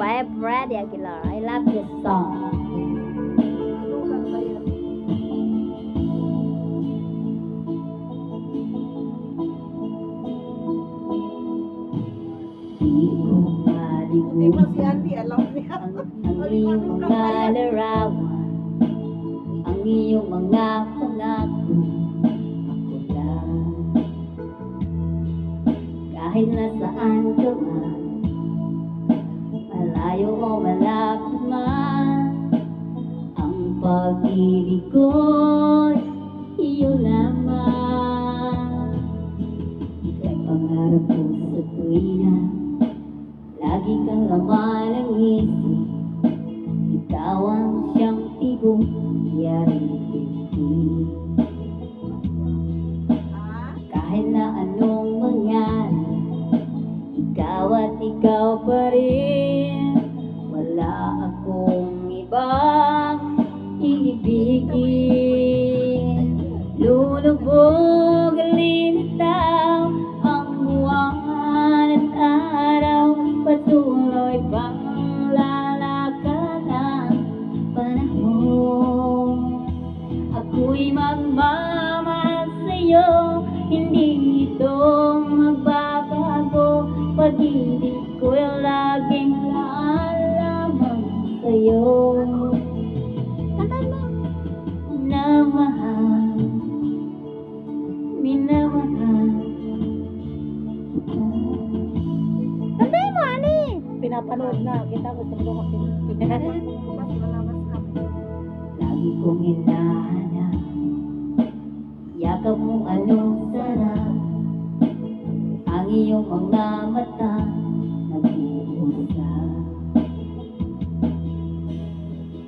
by Freddie Aguilar. I love this song. Hindi pa si Andy, alam niya. Ang iyong mga larawan, ang iyong mga pangako, ako lang. Kahit nasaan ka man, malayo o malapit man, ang pag-ibig ko'y iyo lamang. Ika'y pangarap ko sa tuwina, lagi kang laman ng isip. Ikaw ang siyang tibok, yari-tibig. Kahit na anong mangyari, ikaw at ikaw pa rin. Wala akong ibang iibigin. Lulubog ang linitaw, ang buwan at araw, patuloy pang lalakad ang panahon. Ako'y magmamahal sa'yo, hindi ito magbabago. Pag-ibig ko'y laging lamang sa'yo. Kantan mo! Minamahal, minamahal kita. Kantahin mo, Ani! Pinapanood na. Kita gusto ko makinig. Bukas malabas kami. Lagi kong hinahanap, yakap mo anong sarap, ang iyong mga mata nag-uusap.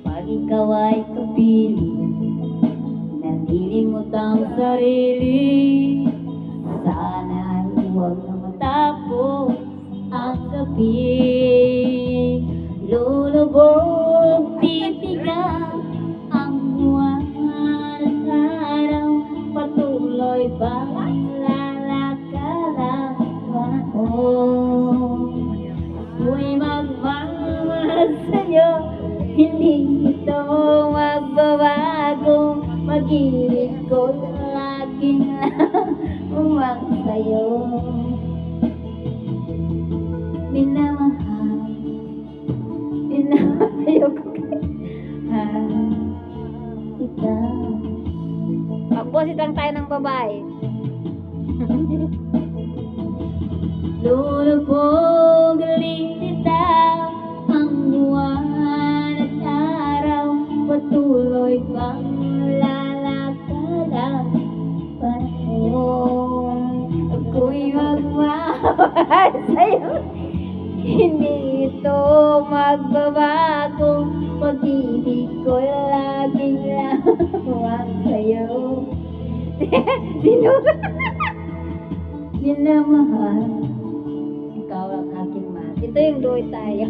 Pag ikaw ay kapiling, nalilimot ang sarili. Sana ay huwag na matapos ang gabi. Lulubog, titigan ang buwan at araw, patuloy bang lalakad ang panahon. Ako'y magmamahal sa'yo, hindi ito magbabago. Mag-ibig ko laging lamang sa'yo. Minamahal, minamahal ko kita. Magbosit lang tayo ng babae. Lulubog ang linitaw, ang buwan at araw, patuloy pang lalakad ang panahon. Ako'y magmamahal sa'yo, hindi ito magbabago. Pag-ibig ko'y laging lamang sa'yo. Sino? Minamahal, ikaw ang aking mahal. Ito yung duet tayo.